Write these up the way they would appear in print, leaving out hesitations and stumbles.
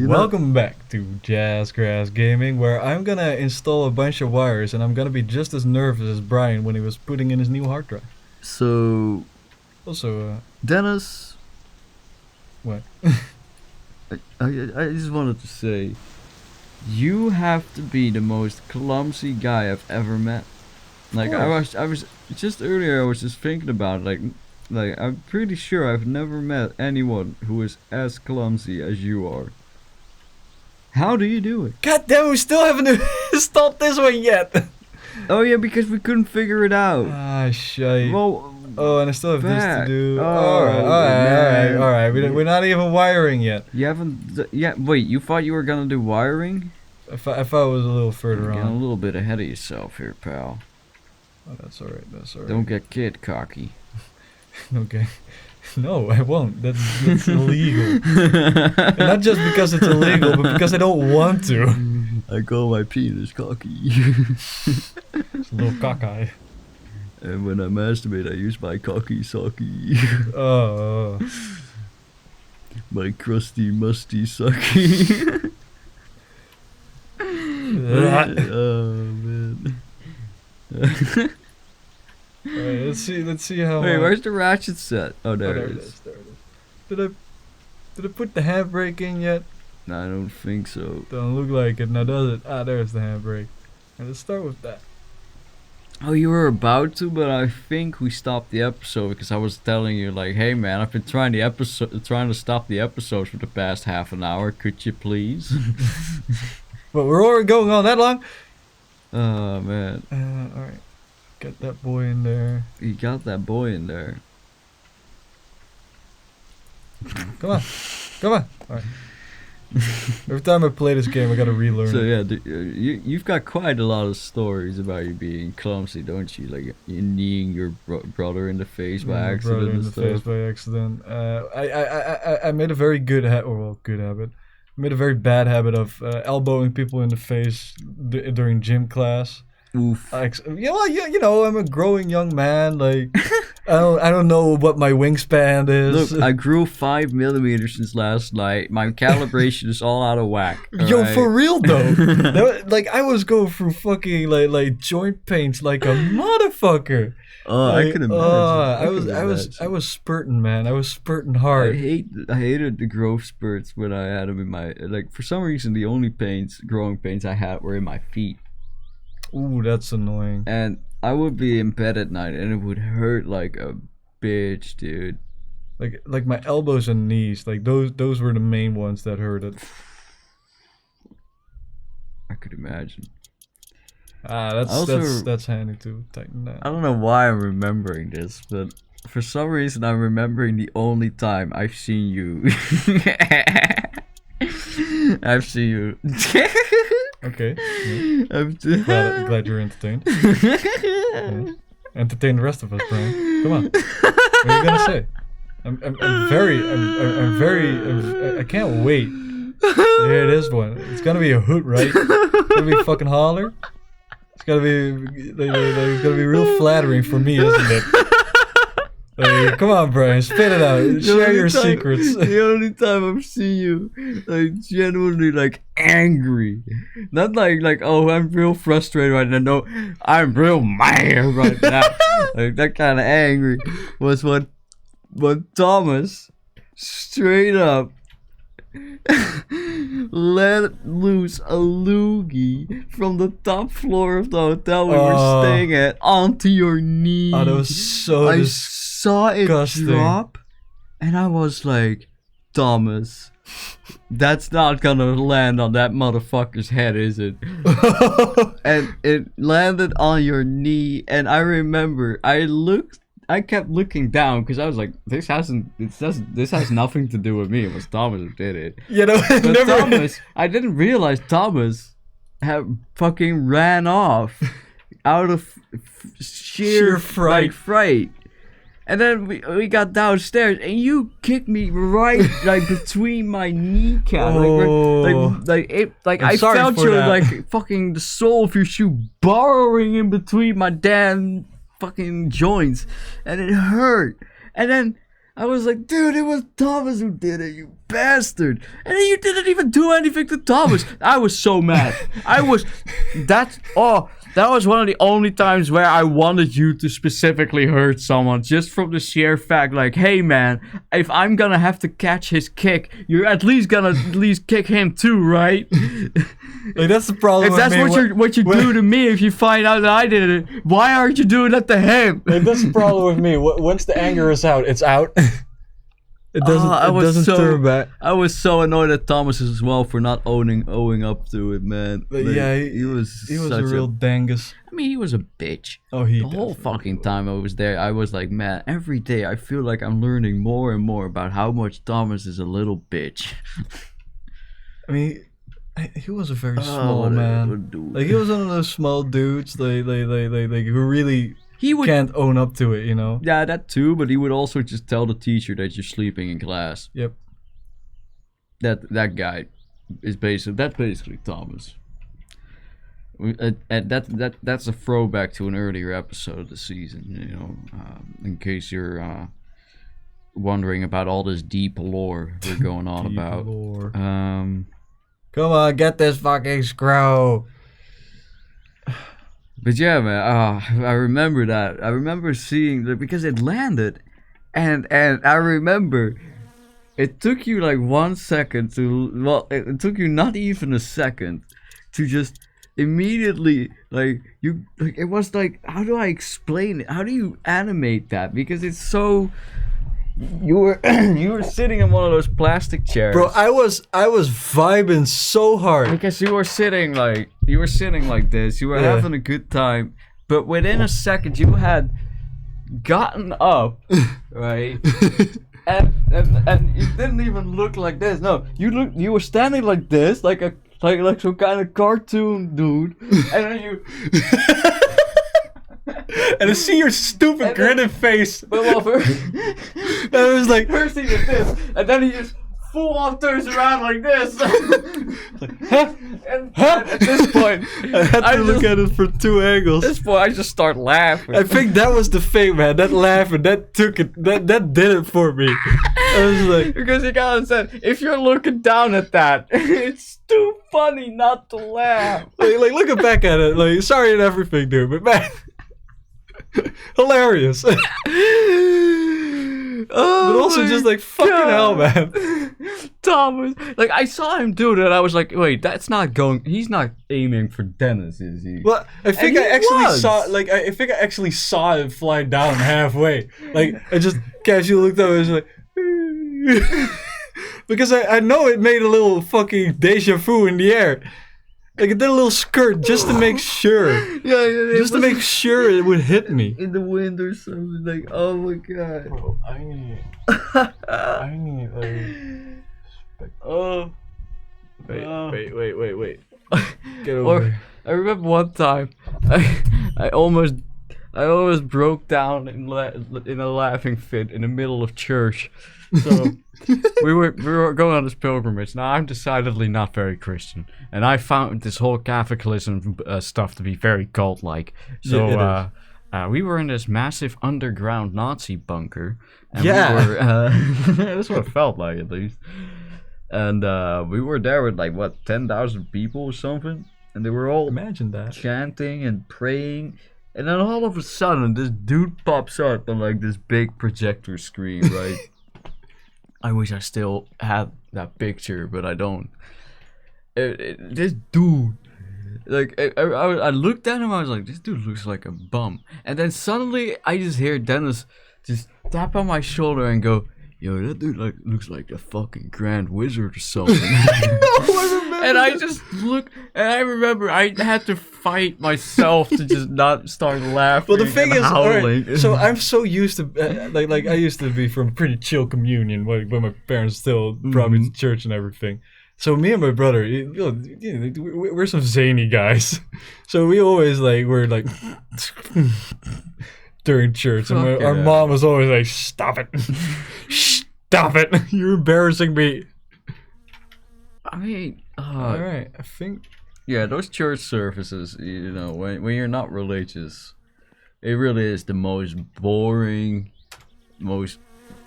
Welcome back to Jazzgrass Gaming, where I'm gonna install a bunch of wires and I'm gonna be just as nervous as Brian when he was putting in his new hard drive. So, Also, Dennis, what? I just wanted to say, you have to be the most clumsy guy I've ever met. Like I was just earlier. I was just thinking about it, like I'm pretty sure I've never met anyone who is as clumsy as you are. How do you do it? God damn, we still haven't installed this one yet! Oh yeah, because we couldn't figure it out. Ah, shite. Well, oh, and I still have this to do. Oh, Alright. We're not even wiring yet. You haven't. Yeah, wait. You thought you were gonna do wiring? I thought it was a little further You're on. getting a little bit ahead of yourself here, pal. Oh, that's alright. Don't get kid cocky. Okay. No, I won't. That's illegal. And not just because it's illegal, but because I don't want to. I call my penis cocky. It's a little cockeye. And when I masturbate, I use my cocky socky. Oh. My crusty, musty sucky. Oh, man. Alright, let's see how. Wait, where's the ratchet set? Oh, there it is. There it is. Did I put the handbrake in yet? No, I don't think so. Don't look like it now, does it? Ah, there's the handbrake. And let's start with that. Oh, you were about to, but I think we stopped the episode because I was telling you, like, hey man, I've been trying to stop the episode for the past half an hour. Could you please? But we're already going on that long. Oh man. Alright. Get that boy in there. You got that boy in there. Come on. Alright. Every time I play this game, I gotta relearn So it. yeah, you've got quite a lot of stories about you being clumsy, don't you? Like you kneeing your brother in the face by accident Brother in and the stuff. face by accident. I made a very good habit. I made a very bad habit of elbowing people in the face during gym class. Oof. You know, I'm a growing young man. Like, I don't know what my wingspan is. Look, I grew 5 millimeters since last night. My calibration is all out of whack. Yo, right? for real though. Like, I was going through fucking like joint pains like a motherfucker. Oh, Like, I can imagine. I was spurting, man. I was spurting hard. I hated the growth spurts when I had them in my, like, for some reason the only growing pains I had were in my feet. Ooh, that's annoying. And I would be in bed at night and it would hurt like a bitch, dude. Like my elbows and knees, like those were the main ones that hurted. I could imagine. Ah, that's handy to tighten that. I don't know why I'm remembering this, but for some reason I'm remembering the only time I've seen you. I've seen you. Okay. Yeah. Glad you're entertained. Yeah. Entertain the rest of us, Brian. Come on. What are you gonna say? I can't wait. There it is, one. It's gonna be a hoot, right? It's gonna be fucking holler. It's gonna be real flattering for me, isn't it? Like, come on, Brian, spit it out. Share your secrets. The only time I've seen you, like, genuinely, like, angry. Not like, oh, I'm real frustrated right now. No, I'm real mad right now. Like, that kind of angry was when Thomas straight up let loose a loogie from the top floor of the hotel we were staying at onto your knee. Oh, that was so I saw it drop and I was like, Thomas, that's not gonna land on that motherfucker's head, is it? And it landed on your knee, and I remember I kept looking down because I was like, this has nothing to do with me. It was Thomas who did it. You know, But Thomas, I didn't realize Thomas had fucking ran off out of sheer fright. And then we got downstairs, and you kicked me right like between my kneecap. I felt your like fucking the sole of your shoe burrowing in between my damn fucking joints, and it hurt. And then I was like, dude, it was Thomas who did it, you bastard. And then you didn't even do anything to Thomas. I was so mad. That was one of the only times where I wanted you to specifically hurt someone, just from the sheer fact, like, hey man, if I'm gonna have to catch his kick, you're at least gonna kick him too, right? Like, that's the problem. If that's what you do to me, if you find out that I did it, why aren't you doing that to him? Like, that's the problem with me. Once the anger is out, it's out. It doesn't turn back. I was so annoyed at Thomas as well for not owing up to it, man. But like, yeah, he was a real dangus. I mean, he was a bitch. Oh, the whole fucking time I was there, I was like, man, every day I feel like I'm learning more and more about how much Thomas is a little bitch. I mean, he was a very small man. Like, he was one of those small dudes, like who really can't own up to it, you know? Yeah, that too, but he would also just tell the teacher that you're sleeping in class. Yep. That guy is basically Thomas. And that's a throwback to an earlier episode of the season, you know, in case you're wondering about all this deep lore we're going on about. Lore. Come on, get this fucking scroll. But yeah, man, I remember that. I remember seeing that because it landed, and I remember it took you like 1 second to. Well, it took you not even a second to just immediately it was like, how do I explain it? How do you animate that? Because it's so. You were sitting in one of those plastic chairs. Bro, I was vibing so hard. Because you were sitting like this. You were having a good time. But within a second you had gotten up, right? and you didn't even look like this. No, you were standing like this, like some kind of cartoon dude. And then you and to see your stupid grinning face. But well, first, and I was like, first he did this, and then he just full on turns around like this. And at this point, I had to look at it from 2 angles. At this point, I just start laughing. I think that was the fame, man. That laugh and that took it. That did it for me. I was like, because you gotta said, if you're looking down at that, it's too funny not to laugh. Like looking back at it, like, sorry and everything, dude, but man. Hilarious. But also just like, fucking hell, man. Thomas, like, I saw him do that. I was like, wait, he's not aiming for Dennis, is he? Well, I think I actually saw it fly down halfway. Like, I just casually looked up and was like, because I know it made a little fucking deja vu in the air. Like, it did a little skirt just to make sure. Yeah. Just to make sure it would hit me. In the wind or something. Like, oh my god. Bro, I need Oh. Wait. Get over here. I remember one time, I almost broke down in a laughing fit in the middle of church. So we were going on this pilgrimage. Now, I'm decidedly not very Christian, and I found this whole Catholicism stuff to be very cult-like. So we were in this massive underground Nazi bunker. And that's what it felt like, at least. And we were there with 10,000 people or something, and they were all chanting and praying. And then all of a sudden, this dude pops up on this big projector screen, right? I wish I still had that picture, but I don't. This dude, I looked at him, I was like, this dude looks like a bum. And then suddenly, I just hear Dennis just tap on my shoulder and go, yo, that dude looks like a fucking Grand Wizard or something. And I just looked, and I remember I had to fight myself to just not start laughing. Well, the thing is, howling. So I'm so used to, like I used to be from a pretty chill communion when my parents still brought me to church and everything. So me and my brother, we're some zany guys. So we always we're during church, and our mom was always like, "Stop it, stop it! You're embarrassing me." I mean, all right, I think. Yeah, those church services, when you're not religious, it really is the most boring, most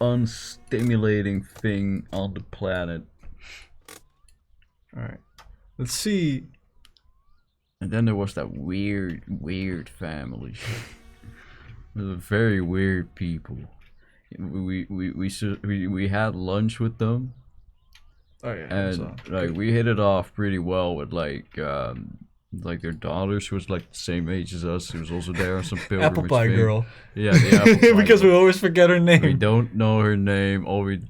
unstimulating thing on the planet. All right. Let's see. And then there was that weird family. Very weird people. We had lunch with them. Oh yeah. And like we hit it off pretty well with like their daughter. She was like the same age as us. She was also there on some pilgrimage Apple pie thing. girl. Yeah, the apple pie because girl. we always forget her name. We don't know her name. All I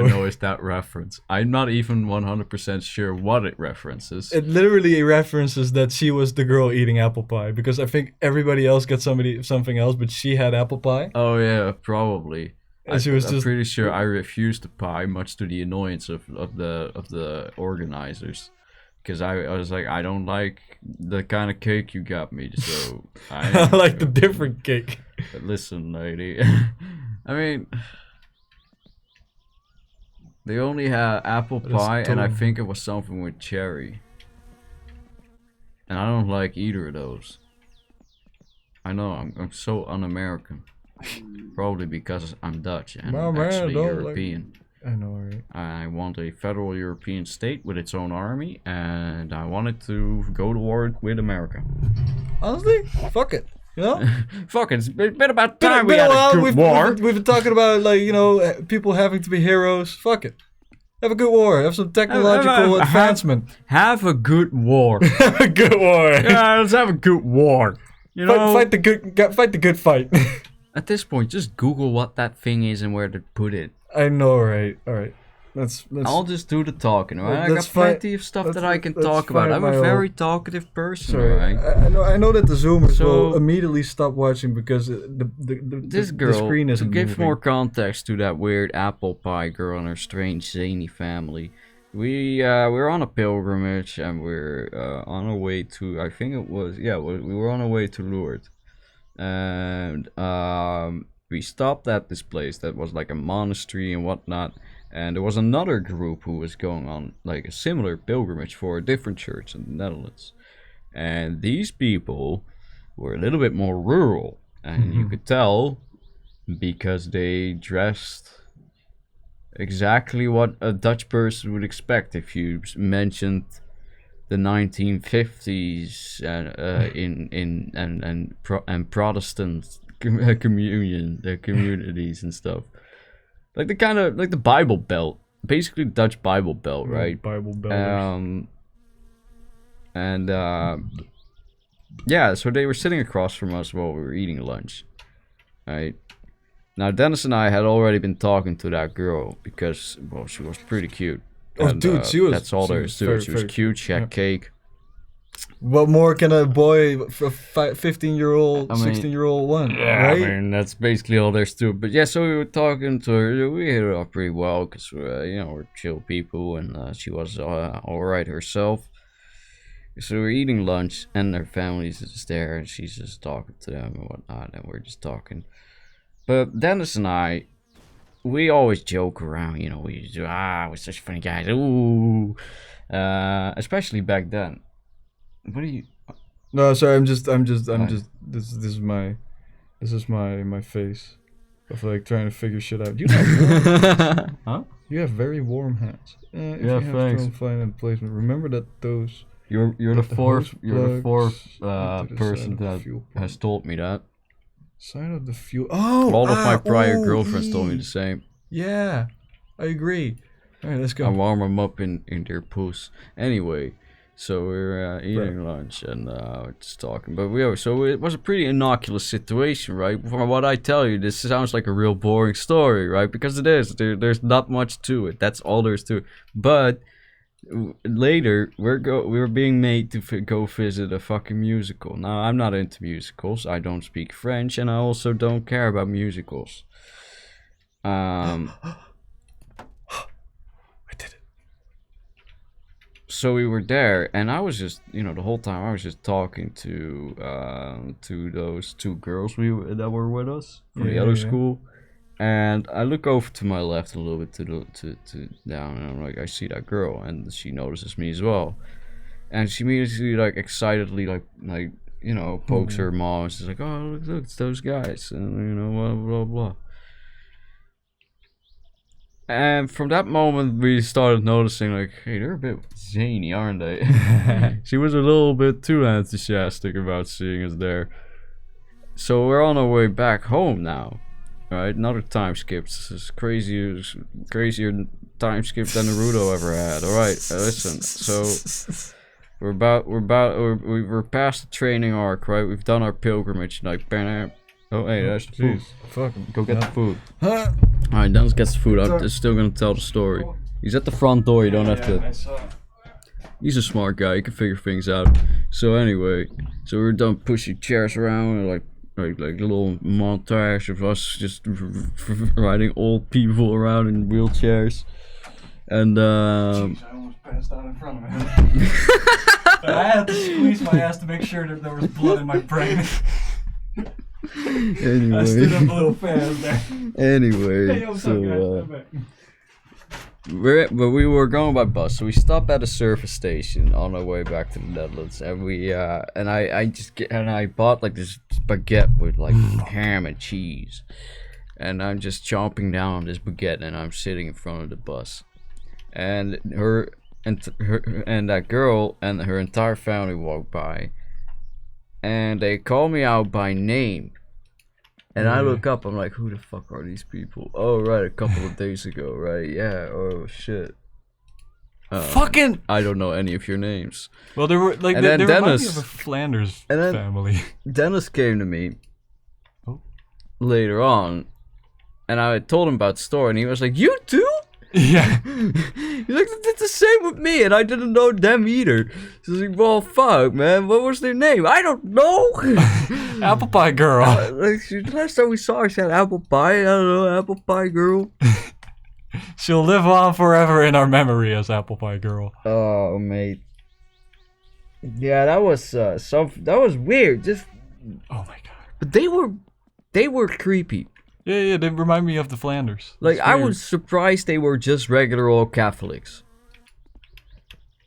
know is that reference. I'm not even 100% sure what it references. It literally references that she was the girl eating apple pie because I think everybody else got something else, but she had apple pie. Oh yeah, probably. And I'm pretty sure I refused the pie, much to the annoyance of the organizers, because I was like, I don't like the kind of cake you got me, so I like the different cake. But listen, lady, I mean, they only had apple pie, and I think it was something with cherry, and I don't like either of those. I know I'm so un-American. Probably because I'm Dutch and actually European. I know, right? I want a federal European state with its own army, and I wanted to go to war with America. Honestly, fuck it. You know? Fuck it. It's been about time we had a good war. We've been talking about, like, you know, people having to be heroes. Fuck it. Have a good war. Have some technological advancement. Have a good war. Have a good war. Yeah, let's have a good war. You know, fight the good fight. At this point, just Google what that thing is and where to put it. I know, right? All right. Let's I'll just do the talking, right? I got plenty of stuff that I can talk about. I'm a very talkative person, right? I know that the Zoomers will immediately stop watching because the screen isn't to give moving. more context to that weird apple pie girl and her strange zany family. We're on a pilgrimage and we're on our way to, I think it was, we were on our way to Lourdes. And we stopped at this place that was like a monastery and whatnot, and there was another group who was going on like a similar pilgrimage for a different church in the Netherlands, and these people were a little bit more rural, and you could tell because they dressed exactly what a Dutch person would expect if you mentioned the 1950s and Protestant communities and stuff, like the kind of like the Bible Belt, basically Dutch Bible Belt, right? Bible Belt. Yeah, so they were sitting across from us while we were eating lunch, right? Now Dennis and I had already been talking to that girl because, well, she was pretty cute. And, dude, she was. That's all there is to it. She was cute. She had cake. What more can a boy, a 15-year-old, 16-year-old want, right? I mean, that's basically all there's to it. But yeah, so we were talking to her. We hit it off pretty well because, we're chill people, and she was all right herself. So we're eating lunch, and their family's just there, and she's just talking to them and whatnot, and we're just talking. But Dennis and I, we always joke around, we do, we're such funny guys, ooh, especially back then. What are you? No, sorry, I'm just. This is my face of like trying to figure shit out. You have huh? You have very warm hands. If yeah, you have thanks. Find placement. Remember that those. You're the fourth person that has told me that. Side of the fuel. Oh, all of my prior girlfriends told me the same. Yeah, I agree. All right, let's go. I warm them up in their puss. Anyway, so we're eating lunch and just talking. But so it was a pretty innocuous situation, right? From what I tell you, this sounds like a real boring story, right? Because it is. There's not much to it. That's all there is to it. But later, we were being made to go visit a fucking musical. Now, I'm not into musicals. I don't speak French, and I also don't care about musicals. I did it. So we were there, and I was just, the whole time I was just talking to those two girls that were with us from the other school. And I look over to my left a little bit to down, and I'm like, I see that girl, and she notices me as well. And she immediately, like, excitedly, pokes her mom, and she's like, oh, look, it's those guys, and, blah, blah, blah. And from that moment, we started noticing, like, hey, they're a bit zany, aren't they? She was a little bit too enthusiastic about seeing us there. So we're on our way back home now, right? Another time skip. This is crazier time skip than Naruto ever had. All right, listen. So we're past the training arc, right? We've done our pilgrimage, like, bam. Oh, hey, that's the food. Fuck. Go get the food. Alright, Dennis gets the food. I'm still gonna tell the story. He's at the front door, you don't have to. He's a smart guy, he can figure things out. So anyway, so we're done pushing chairs around, like little montage of us just riding old people around in wheelchairs. And Jeez, I almost passed out in front of him. I had to squeeze my ass to make sure that there was blood in my brain. Anyway. I stood up a little fast there. Anyway, Hey, yo, what's up, guys? we were going by bus, so we stopped at a service station on our way back to the Netherlands, and I bought like this baguette with like ham and cheese, and I'm just chomping down on this baguette, and I'm sitting in front of the bus, and that girl and her entire family walked by. And they call me out by name. And I look up, I'm like, who the fuck are these people? Oh, right, a couple of days ago, right? Yeah, oh, shit. Fucking! I don't know any of your names. Well, there were, like, they remind me of a Flanders family. Dennis came to me later on, and I told him about the story, and he was like, you too? Yeah. He's like, they did the same with me, and I didn't know them either. So he's like, well, fuck, man, what was their name? I don't know. Apple Pie Girl. Last time we saw her, she said Apple Pie. I don't know, Apple Pie Girl. She'll live on forever in our memory as Apple Pie Girl. Oh, mate. Yeah, that was that was weird. Just. Oh my god. But they were creepy. Yeah, they remind me of the Flanders. Like, I was surprised they were just regular old Catholics.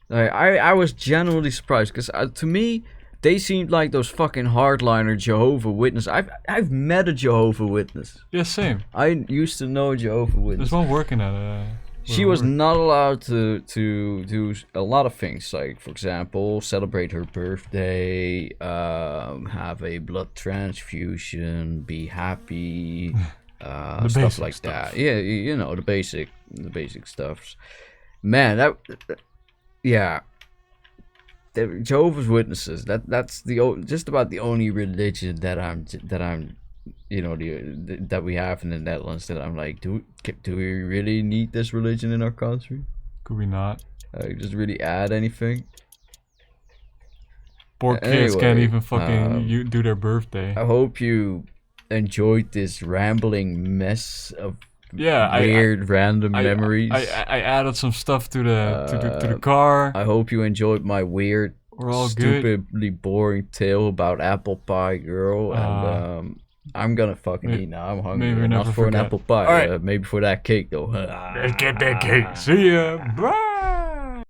Like, I was genuinely surprised, because to me, they seemed like those fucking hardliner Jehovah Witness. I've met a Jehovah Witness. Yeah, same. I used to know a Jehovah Witness. There's one working at she was not allowed to do a lot of things, like, for example, celebrate her birthday, have a blood transfusion, be happy, stuff like that. Yeah, you know, the basic stuff. Man, yeah. The Jehovah's Witnesses. That's just about the only religion that I'm. You know, that we have in the Netherlands, that I'm like, do we really need this religion in our country? Could we not? Just really add anything? Poor kids can't even fucking do their birthday. I hope you enjoyed this rambling mess of random memories. I added some stuff to the car. I hope you enjoyed my weird, stupidly boring tale about Apple Pie Girl, and I'm gonna fucking eat now. I'm hungry. Maybe not for an apple pie. All right. Maybe for that cake though. Let's get that cake. See ya. Bye.